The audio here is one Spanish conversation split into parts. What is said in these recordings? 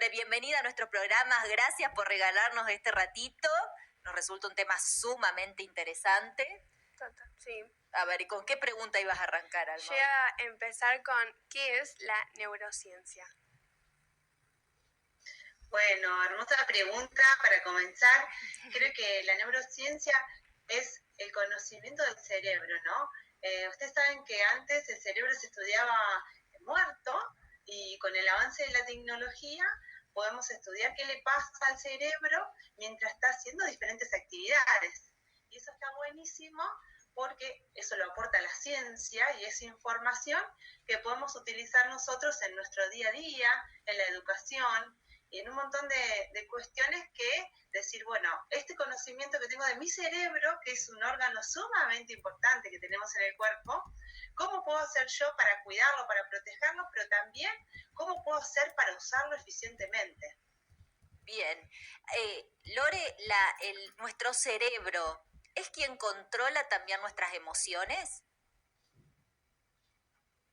Lore, bienvenida a nuestros programas. Gracias por regalarnos este ratito. Nos resulta un tema sumamente interesante. Sí. A ver, ¿y con qué pregunta ibas a arrancar, Alma? Yo voy a empezar con ¿qué es la neurociencia? Bueno, hermosa pregunta para comenzar. Creo que la neurociencia es el conocimiento del cerebro, ¿no? Ustedes saben que antes el cerebro se estudiaba muerto y con el avance de la tecnología podemos estudiar qué le pasa al cerebro mientras está haciendo diferentes actividades. Y eso está buenísimo porque eso lo aporta la ciencia y es información que podemos utilizar nosotros en nuestro día a día, en la educación, y en un montón de cuestiones que decir, bueno, este conocimiento que tengo de mi cerebro, que es un órgano sumamente importante que tenemos en el cuerpo, ¿cómo puedo hacer yo para cuidarlo, para protegerlo, pero también cómo puedo hacer para usarlo eficientemente? Bien. Lore, nuestro cerebro, ¿es quien controla también nuestras emociones?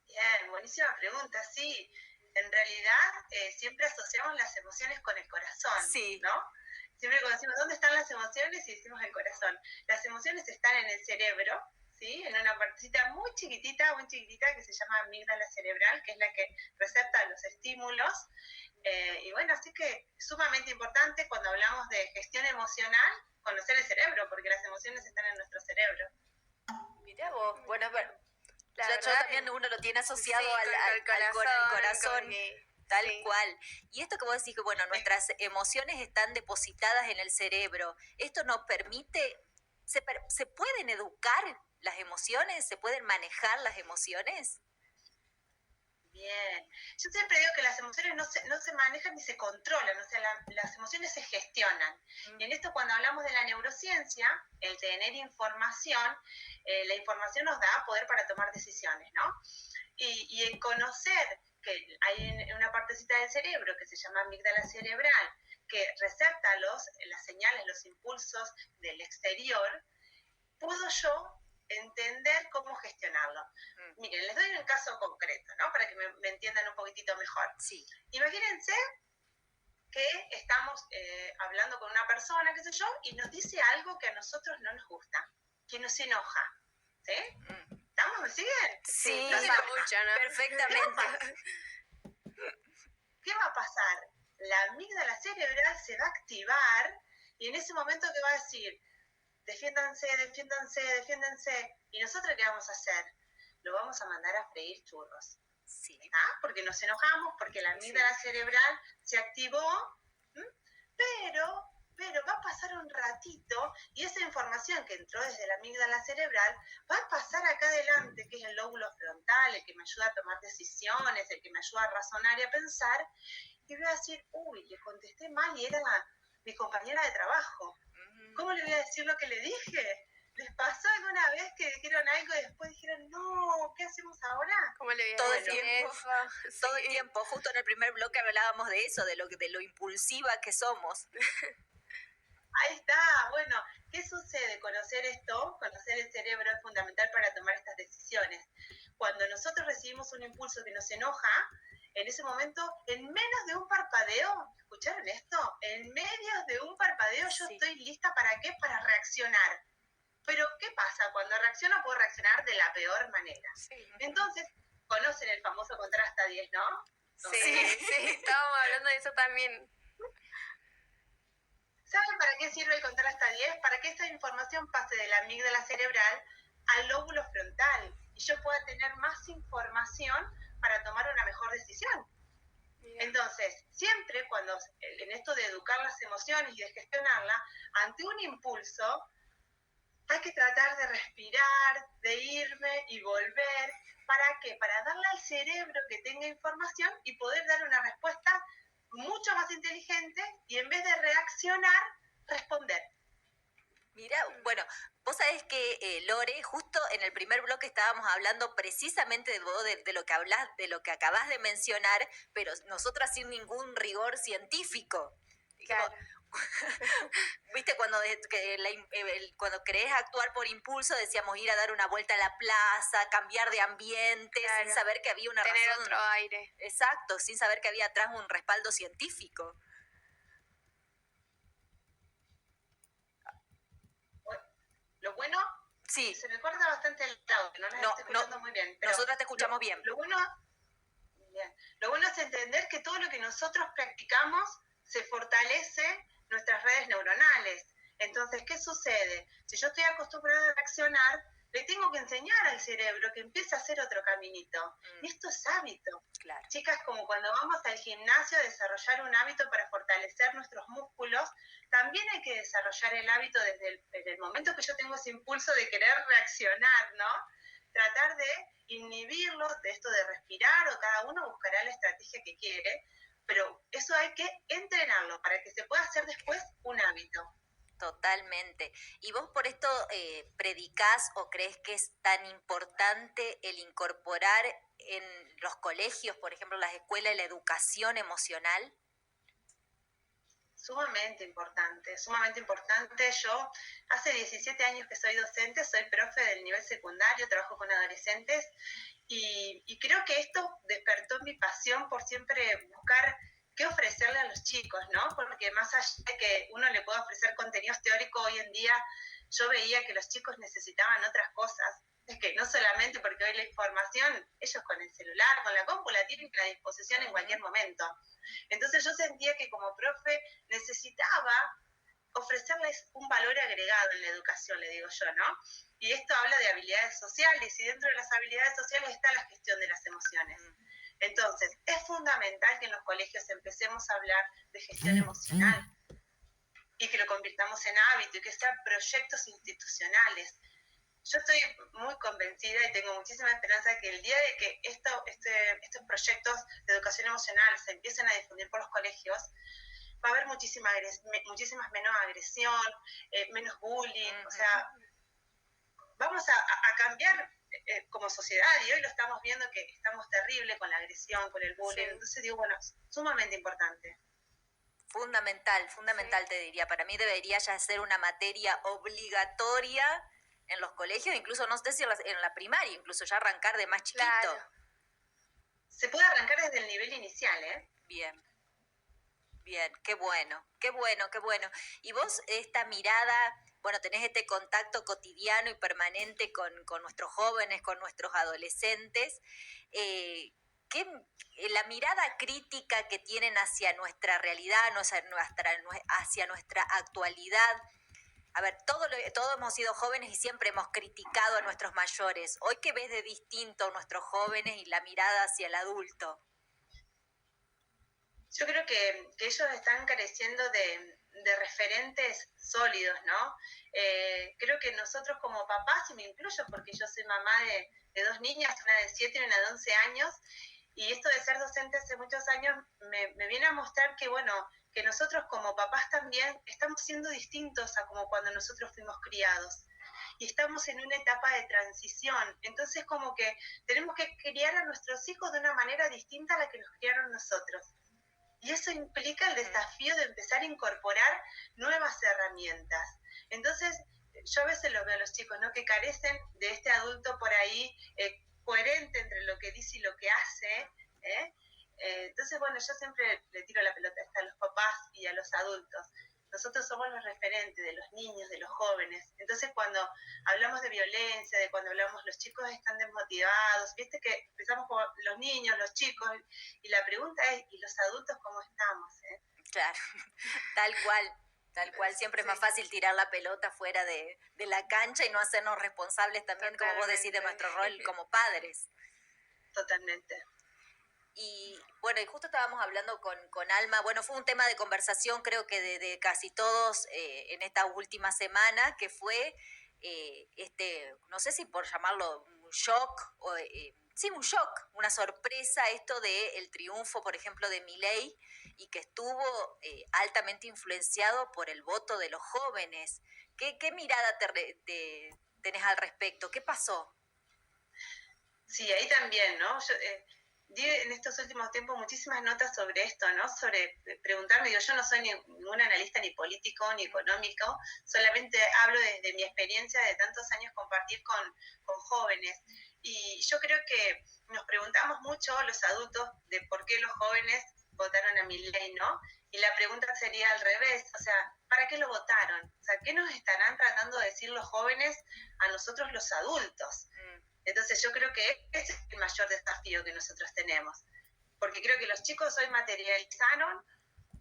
Bien, buenísima pregunta, sí. En realidad, siempre asociamos las emociones con el corazón, sí, ¿no? Siempre cuando decimos, ¿dónde están las emociones? Y decimos el corazón. Las emociones están en el cerebro, ¿sí? En una partecita muy chiquitita que se llama amígdala cerebral, que es la que recepta los estímulos. Y bueno, así que es sumamente importante cuando hablamos de gestión emocional, conocer el cerebro, porque las emociones están en nuestro cerebro. Mirá vos, bueno, yo verdad, también uno lo tiene asociado sí, al corazón, tal sí. cual. Y esto que vos decís que, bueno, nuestras emociones están depositadas en el cerebro, ¿esto nos permite, se pueden educar las emociones? ¿Se pueden manejar las emociones? Bien. Yo siempre digo que las emociones no se manejan ni se controlan, o sea, las emociones se gestionan. Y en esto, cuando hablamos de la neurociencia, el tener información, la información nos da poder para tomar decisiones, ¿no? Y el conocer que hay una partecita del cerebro que se llama amígdala cerebral, que recepta las señales, los impulsos del exterior, puedo yo entender cómo gestionarlo. Miren, les doy un caso concreto, ¿no? Para que me entiendan un poquitito mejor. Sí. Imagínense que estamos hablando con una persona, qué sé yo, y nos dice algo que a nosotros no nos gusta, que nos enoja, ¿sí? ¿Estamos? ¿Me siguen? Sí, nos escucha, ¿no? Perfectamente. ¿Qué va a pasar? La amígdala cerebral se va a activar y en ese momento, ¿qué va a decir? Defiéndanse, defiéndanse, defiéndanse. ¿Y nosotros qué vamos a hacer? Lo vamos a mandar a freír churros. Sí. ¿Ah? Porque nos enojamos, porque la amígdala cerebral se activó, pero va a pasar un ratito y esa información que entró desde la amígdala cerebral va a pasar acá adelante, que es el lóbulo frontal, el que me ayuda a tomar decisiones, el que me ayuda a razonar y a pensar, y voy a decir, uy, le contesté mal y era mi compañera de trabajo. ¿Cómo le voy a decir lo que le dije? ¿Les pasó alguna vez que dijeron algo y después dijeron, no, ¿qué hacemos ahora? ¿Cómo le voy a todo el decir tiempo, eso? todo el tiempo. Justo en el primer bloque hablábamos de eso, de lo impulsiva que somos. Ahí está, bueno, ¿qué sucede? Conocer esto, conocer el cerebro es fundamental para tomar estas decisiones. Cuando nosotros recibimos un impulso que nos enoja, en ese momento, en menos de un parpadeo, ¿escucharon esto? En medio de un parpadeo yo estoy lista ¿para qué? Para reaccionar. Pero, ¿qué pasa? Cuando reacciono puedo reaccionar de la peor manera. Sí. Entonces, conocen el famoso contrasta 10, ¿no? Sí, estábamos hablando de eso también. ¿Saben para qué sirve el contrasta 10? Para que esta información pase de la amígdala cerebral al lóbulo frontal y yo pueda tener más información para tomar una mejor decisión. Entonces, siempre cuando en esto de educar las emociones y de gestionarla, ante un impulso, hay que tratar de respirar, de irme y volver. ¿Para qué? Para darle al cerebro que tenga información y poder dar una respuesta mucho más inteligente y en vez de reaccionar, responder. Mira, bueno, vos sabés que, Lore, justo en el primer bloque estábamos hablando precisamente de lo que hablás, de lo que acabás de mencionar, pero nosotras sin ningún rigor científico. Dijimos, Claro. ¿Viste? Cuando querés actuar por impulso, decíamos ir a dar una vuelta a la plaza, cambiar de ambiente, Claro. sin saber que había una Tener razón. otro aire. Exacto, sin saber que había atrás un respaldo científico. Lo bueno, Sí, se me corta bastante el audio, no las estoy escuchando muy bien. Pero nosotras te escuchamos bien. Lo bueno es entender que todo lo que nosotros practicamos se fortalece nuestras redes neuronales. Entonces, ¿qué sucede? Si yo estoy acostumbrada a reaccionar, le tengo que enseñar al cerebro que empiece a hacer otro caminito. Y esto es hábito. Claro. Chicas, como cuando vamos al gimnasio a desarrollar un hábito para fortalecer nuestros músculos, también hay que desarrollar el hábito desde el momento que yo tengo ese impulso de querer reaccionar, ¿no? Tratar de inhibirlo, de esto de respirar, o cada uno buscará la estrategia que quiere, pero eso hay que entrenarlo para que se pueda hacer después un hábito. Totalmente. ¿Y vos por esto predicás o crees que es tan importante el incorporar en los colegios, por ejemplo, las escuelas, la educación emocional? Sumamente importante, sumamente importante. Yo hace 17 años que soy docente, soy profe del nivel secundario, trabajo con adolescentes y creo que esto despertó mi pasión por siempre buscar qué ofrecerle a los chicos, ¿no? Porque más allá de que uno le pueda ofrecer contenidos teóricos, hoy en día yo veía que los chicos necesitaban otras cosas. Es que no solamente porque hoy la información, ellos con el celular, con la compu, la tienen a disposición en cualquier momento. Entonces yo sentía que como profe necesitaba ofrecerles un valor agregado en la educación, le digo yo, ¿no? Y esto habla de habilidades sociales, y dentro de las habilidades sociales está la gestión de las emociones. Entonces, es fundamental que en los colegios empecemos a hablar de gestión emocional y que lo convirtamos en hábito y que sean proyectos institucionales. Yo estoy muy convencida y tengo muchísima esperanza de que el día de que estos proyectos de educación emocional se empiecen a difundir por los colegios, va a haber muchísimas menos agresión, menos bullying, o sea, vamos a cambiar como sociedad, y hoy lo estamos viendo que estamos terrible con la agresión, con el bullying, sí. Entonces digo, bueno, sumamente importante. Fundamental, sí. Te diría, para mí debería ya ser una materia obligatoria en los colegios, incluso no sé si en la primaria, incluso ya arrancar de más chiquito. Claro. Se puede arrancar desde el nivel inicial, ¿eh? Bien, qué bueno. Y vos, esta mirada, bueno, tenés este contacto cotidiano y permanente con nuestros jóvenes, con nuestros adolescentes, la mirada crítica que tienen hacia nuestra realidad, hacia nuestra actualidad. A ver, todos hemos sido jóvenes y siempre hemos criticado a nuestros mayores. Hoy, ¿qué ves de distinto a nuestros jóvenes y la mirada hacia el adulto? Yo creo que ellos están careciendo de referentes sólidos, ¿no? Creo que nosotros como papás, y me incluyo porque yo soy mamá de dos niñas, una de 7 y una de 11 años, y esto de ser docente hace muchos años me viene a mostrar que, bueno, que nosotros como papás también estamos siendo distintos a como cuando nosotros fuimos criados. Y estamos en una etapa de transición. Entonces, como que tenemos que criar a nuestros hijos de una manera distinta a la que nos criaron nosotros. Y eso implica el desafío de empezar a incorporar nuevas herramientas. Entonces, yo a veces los veo a los chicos, ¿no?, que carecen de este adulto por ahí coherente entre lo que dice y lo que hace. Entonces, bueno, yo siempre le tiro la pelota a los papás y a los adultos. Nosotros somos los referentes de los niños, de los jóvenes. Entonces, cuando hablamos de violencia, de cuando hablamos los chicos están desmotivados, viste que empezamos con los niños, los chicos, y la pregunta es, ¿y los adultos cómo estamos? Claro, tal cual, siempre es más fácil tirar la pelota fuera de la cancha y no hacernos responsables también, totalmente, como vos decís, de nuestro rol como padres. Totalmente. Y bueno, y justo estábamos hablando con Alma, bueno, fue un tema de conversación creo que de casi todos en esta última semana, que fue no sé si por llamarlo un shock, sí, un shock, una sorpresa, esto del triunfo, por ejemplo, de Milei, y que estuvo altamente influenciado por el voto de los jóvenes. ¿Qué mirada tenés al respecto? ¿Qué pasó? Sí, ahí también, ¿no? di en estos últimos tiempos muchísimas notas sobre esto, ¿no? Sobre preguntarme, digo, yo no soy ningún analista ni político ni económico, solamente hablo desde mi experiencia de tantos años compartir con jóvenes. Y yo creo que nos preguntamos mucho los adultos de por qué los jóvenes votaron a Milei, ¿no? Y la pregunta sería al revés, o sea, ¿para qué lo votaron? O sea, ¿qué nos estarán tratando de decir los jóvenes a nosotros los adultos? Entonces yo creo que ese es el mayor desafío que nosotros tenemos, porque creo que los chicos hoy materializaron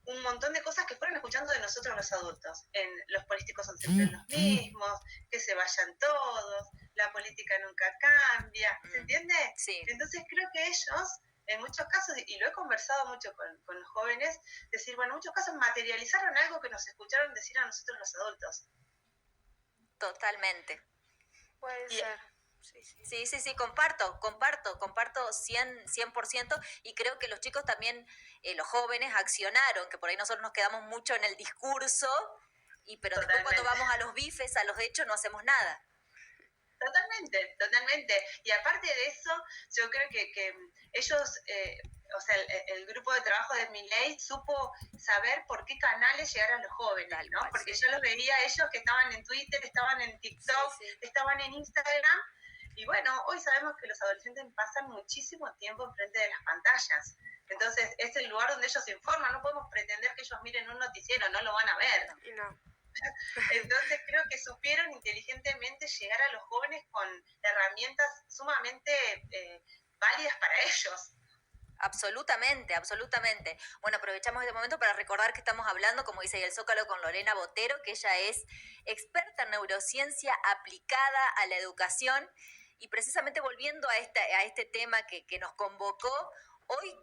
un montón de cosas que fueron escuchando de nosotros los adultos. Los políticos son siempre los mismos, que se vayan todos, la política nunca cambia, ¿se entiende? Sí. Entonces creo que ellos, en muchos casos, y lo he conversado mucho con los jóvenes, decir, bueno, en muchos casos materializaron algo que nos escucharon decir a nosotros los adultos. Totalmente. Puede ser. Sí, comparto 100% y creo que los chicos también, los jóvenes accionaron, que por ahí nosotros nos quedamos mucho en el discurso, pero después cuando vamos a los bifes, a los hechos, no hacemos nada. Totalmente. Y aparte de eso, yo creo que ellos, o sea, el grupo de trabajo de Milei supo saber por qué canales llegar a los jóvenes, ¿no? Porque yo los veía ellos que estaban en Twitter, estaban en TikTok, estaban en Instagram. Y bueno, hoy sabemos que los adolescentes pasan muchísimo tiempo enfrente de las pantallas. Entonces, es el lugar donde ellos se informan. No podemos pretender que ellos miren un noticiero, no lo van a ver. No. Entonces, creo que supieron inteligentemente llegar a los jóvenes con herramientas sumamente válidas para ellos. Absolutamente. Bueno, aprovechamos este momento para recordar que estamos hablando, como dice ahí el Zócalo, con Lorena Botero, que ella es experta en neurociencia aplicada a la educación. Y precisamente volviendo a este tema que nos convocó, hoy,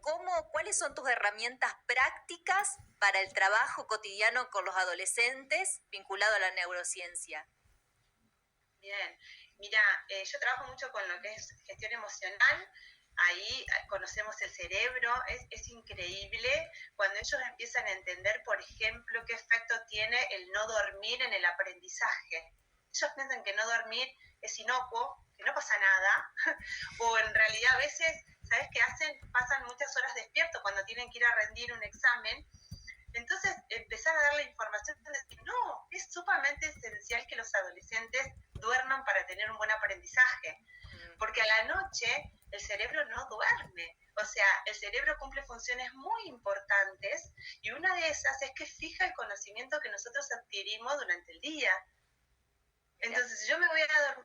¿cuáles son tus herramientas prácticas para el trabajo cotidiano con los adolescentes vinculado a la neurociencia? Bien, mira, yo trabajo mucho con lo que es gestión emocional. Ahí conocemos el cerebro, es increíble cuando ellos empiezan a entender, por ejemplo, qué efecto tiene el no dormir en el aprendizaje. Ellos piensan que no dormir es inocuo, que no pasa nada, o en realidad a veces, ¿sabes qué hacen? Pasan muchas horas despiertos cuando tienen que ir a rendir un examen. Entonces, empezar a darle información de decir, no, es sumamente esencial que los adolescentes duerman para tener un buen aprendizaje, porque a la noche el cerebro no duerme, o sea, el cerebro cumple funciones muy importantes y una de esas es que fija el conocimiento que nosotros adquirimos durante el día. Entonces, si yo me voy a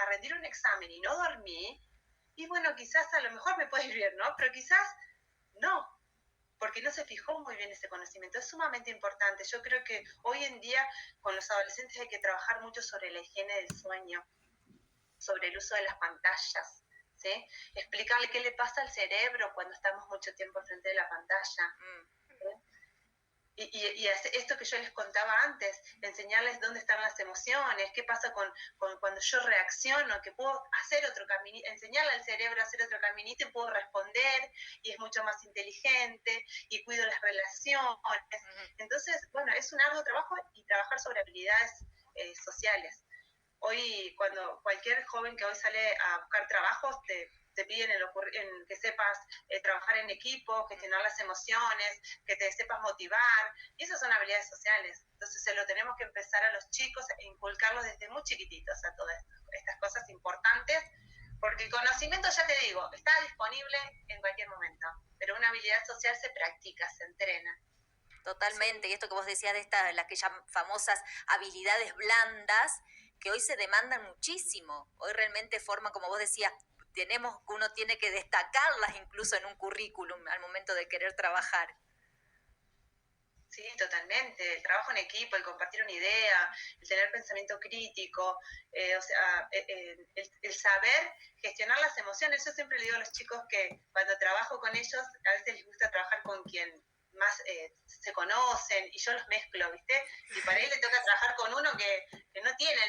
rendir un examen y no dormí, y bueno, quizás a lo mejor me puede ir bien, ¿no? Pero quizás no, porque no se fijó muy bien ese conocimiento. Es sumamente importante. Yo creo que hoy en día con los adolescentes hay que trabajar mucho sobre la higiene del sueño, sobre el uso de las pantallas, ¿sí? Explicarle qué le pasa al cerebro cuando estamos mucho tiempo frente de la pantalla. ¿Sí? Y esto que yo les contaba antes, enseñarles dónde están las emociones, qué pasa con cuando yo reacciono, que puedo hacer otro caminito, enseñarle al cerebro a hacer otro caminito y puedo responder, y es mucho más inteligente, y cuido las relaciones. Entonces, bueno, es un arduo trabajo y trabajar sobre habilidades sociales. Hoy, cuando cualquier joven que hoy sale a buscar trabajos, te piden que sepas trabajar en equipo, gestionar las emociones, que te sepas motivar, y esas son habilidades sociales. Entonces se lo tenemos que empezar a los chicos e inculcarlos desde muy chiquititos a todas estas cosas importantes, porque el conocimiento, ya te digo, está disponible en cualquier momento, pero una habilidad social se practica, se entrena. Totalmente, y esto que vos decías de las que llaman famosas habilidades blandas, que hoy se demandan muchísimo, hoy realmente forman, como vos decías, uno tiene que destacarlas incluso en un currículum al momento de querer trabajar. Sí, totalmente. El trabajo en equipo, el compartir una idea, el tener pensamiento crítico, el saber gestionar las emociones. Yo siempre le digo a los chicos que cuando trabajo con ellos, a veces les gusta trabajar con quien más se conocen, y yo los mezclo, ¿viste? Y para él le toca trabajar con uno que no tiene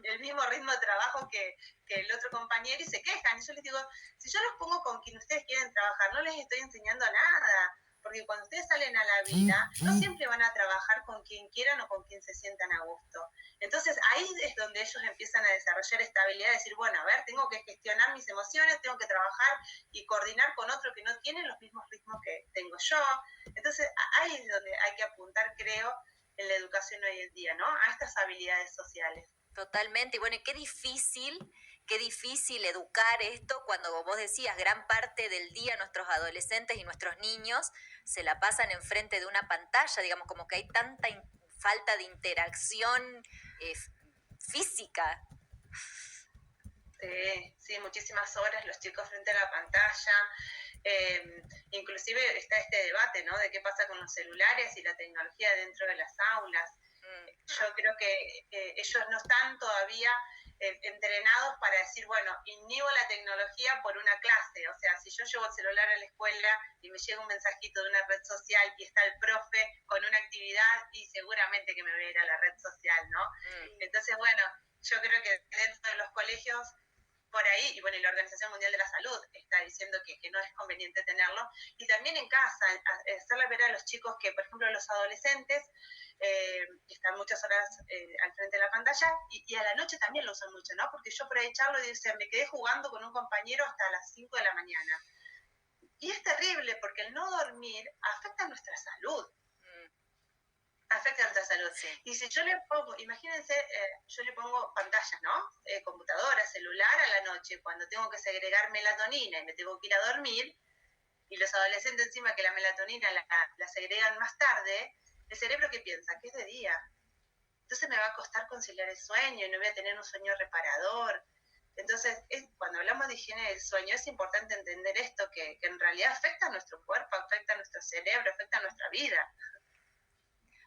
el mismo ritmo de trabajo que el otro compañero, y se quejan. Y yo les digo, si yo los pongo con quien ustedes quieren trabajar, no les estoy enseñando nada, porque cuando ustedes salen a la vida, no siempre van a trabajar con quien quieran o con quien se sientan a gusto. Entonces ahí es donde ellos empiezan a desarrollar esta habilidad de decir, bueno, a ver, tengo que gestionar mis emociones, tengo que trabajar y coordinar con otro que no tiene los mismos ritmos que tengo yo. Entonces ahí es donde hay que apuntar, creo, en la educación hoy en día, ¿no? A estas habilidades sociales. Totalmente. Y bueno, y qué difícil educar esto cuando vos decías, gran parte del día nuestros adolescentes y nuestros niños se la pasan enfrente de una pantalla, digamos, como que hay tanta falta de interacción física. Sí, muchísimas horas los chicos frente a la pantalla. Inclusive está este debate, ¿no? De qué pasa con los celulares y la tecnología dentro de las aulas. Yo creo que ellos no están todavía entrenados para decir, bueno, inhibo la tecnología por una clase. O sea, si yo llevo el celular a la escuela y me llega un mensajito de una red social y está el profe con una actividad, y seguramente que me voy a ir a la red social, ¿no? Entonces, bueno, yo creo que dentro de los colegios por ahí, y bueno, y la Organización Mundial de la Salud está diciendo que no es conveniente tenerlo, y también en casa, hacerle ver a los chicos que, por ejemplo, los adolescentes están muchas horas al frente de la pantalla, y a la noche también lo usan mucho, ¿no? Porque yo por ahí charlo y dice, me quedé jugando con un compañero hasta las 5 de la mañana. Y es terrible porque el no dormir afecta a nuestra salud. Afecta a nuestra salud. Sí. Y si yo le pongo, imagínense, yo le pongo pantallas, ¿no? Computadora, celular a la noche, cuando tengo que segregar melatonina y me tengo que ir a dormir, y los adolescentes encima que la melatonina la segregan más tarde, el cerebro ¿qué piensa? Que es de día. Entonces me va a costar conciliar el sueño y no voy a tener un sueño reparador. Entonces, cuando hablamos de higiene del sueño, es importante entender esto, que en realidad afecta a nuestro cuerpo, afecta a nuestro cerebro, afecta a nuestra vida.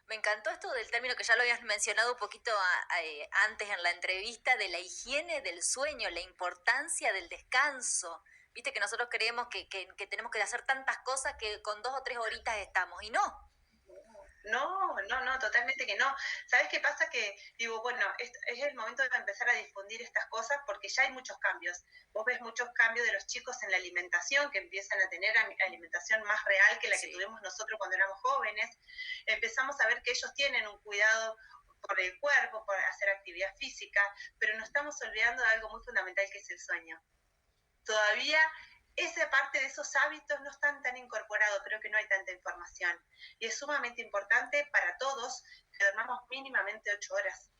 Me encantó esto del término que ya lo habías mencionado un poquito antes en la entrevista, de la higiene del sueño, la importancia del descanso. Viste que nosotros creemos que tenemos que hacer tantas cosas que con 2 o 3 horitas estamos, y no. No, totalmente que no. ¿Sabes qué pasa? Que digo, bueno, es el momento de empezar a difundir estas cosas porque ya hay muchos cambios. Vos ves muchos cambios de los chicos en la alimentación, que empiezan a tener alimentación más real que la que tuvimos nosotros cuando éramos jóvenes. Empezamos a ver que ellos tienen un cuidado por el cuerpo, por hacer actividad física, pero nos estamos olvidando de algo muy fundamental que es el sueño. Todavía esa parte de esos hábitos no están tan incorporados, creo que no hay tanta información. Y es sumamente importante para todos que dormamos mínimamente 8 horas.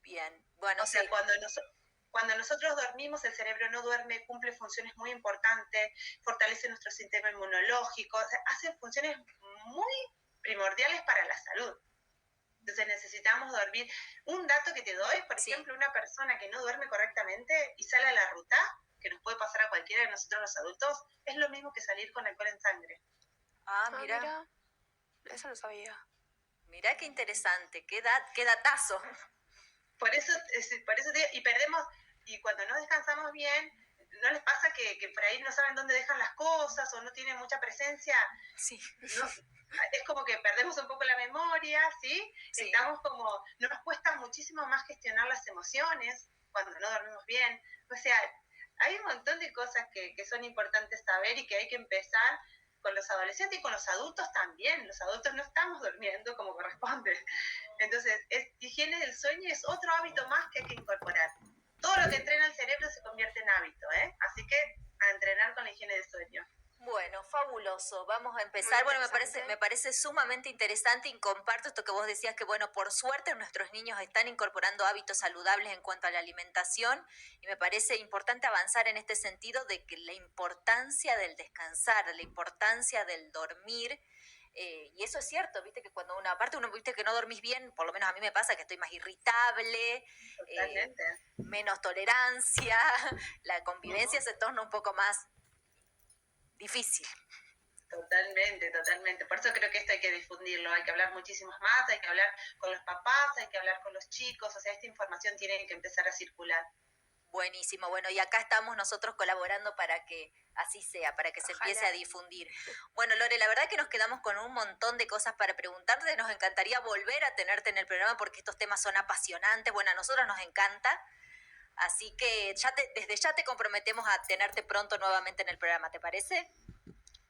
Bien, bueno, o sea, cuando nosotros dormimos, el cerebro no duerme, cumple funciones muy importantes, fortalece nuestro sistema inmunológico, o sea, hace funciones muy primordiales para la salud. Entonces necesitamos dormir. Un dato que te doy, por ejemplo, una persona que no duerme correctamente y sale a la ruta, que nos puede pasar a cualquiera de nosotros los adultos, es lo mismo que salir con alcohol en sangre. Mira. Eso no sabía. Mirá qué interesante, qué datazo. Por eso y perdemos, y cuando no descansamos bien, ¿no les pasa que por ahí no saben dónde dejan las cosas o no tienen mucha presencia? Sí. No, es como que perdemos un poco la memoria, ¿sí? Estamos como, nos cuesta muchísimo más gestionar las emociones cuando no dormimos bien. O sea, hay un montón de cosas que son importantes saber y que hay que empezar con los adolescentes y con los adultos también. Los adultos no estamos durmiendo como corresponde. Entonces, higiene del sueño es otro hábito más que hay que incorporar. Todo lo que entrena el cerebro se convierte en hábito, ¿eh? Así que a entrenar con la higiene del sueño. Bueno, fabuloso. Vamos a empezar. Bueno, me parece sumamente interesante y comparto esto que vos decías, que bueno, por suerte nuestros niños están incorporando hábitos saludables en cuanto a la alimentación, y me parece importante avanzar en este sentido de que la importancia del descansar, la importancia del dormir. Y eso es cierto, viste que cuando uno viste que no dormís bien, por lo menos a mí me pasa que estoy más irritable, menos tolerancia, la convivencia se torna un poco más difícil. Totalmente. Por eso creo que esto hay que difundirlo, hay que hablar muchísimos más, hay que hablar con los papás, hay que hablar con los chicos, o sea, esta información tiene que empezar a circular. Buenísimo, bueno, y acá estamos nosotros colaborando para que así sea, para que se empiece a difundir. Bueno, Lore, la verdad que nos quedamos con un montón de cosas para preguntarte, nos encantaría volver a tenerte en el programa porque estos temas son apasionantes, bueno, a nosotros nos encanta, así que desde ya te comprometemos a tenerte pronto nuevamente en el programa, ¿te parece?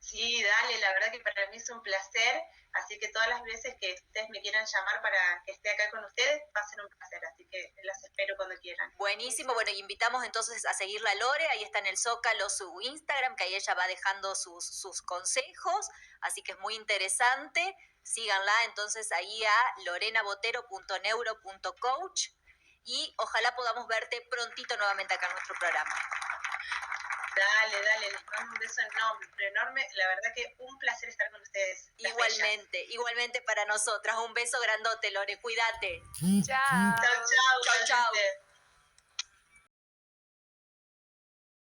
Sí, dale, la verdad que para mí es un placer Así que todas las veces que ustedes me quieran llamar para que esté acá con ustedes, va a ser un placer. Así que las espero cuando quieran. Buenísimo, bueno, invitamos entonces a seguirla a Lore, ahí está en el Zócalo su Instagram, que ahí ella va dejando sus consejos, así que es muy interesante. Síganla entonces ahí a lorenabotero.neuro.coach y ojalá podamos verte prontito nuevamente acá en nuestro programa. Dale, les mando un beso enorme. La verdad que un placer estar con ustedes. Igualmente para nosotras. Un beso grandote, Lore, cuídate. Chao. Chao, Chau, chau. igualmente.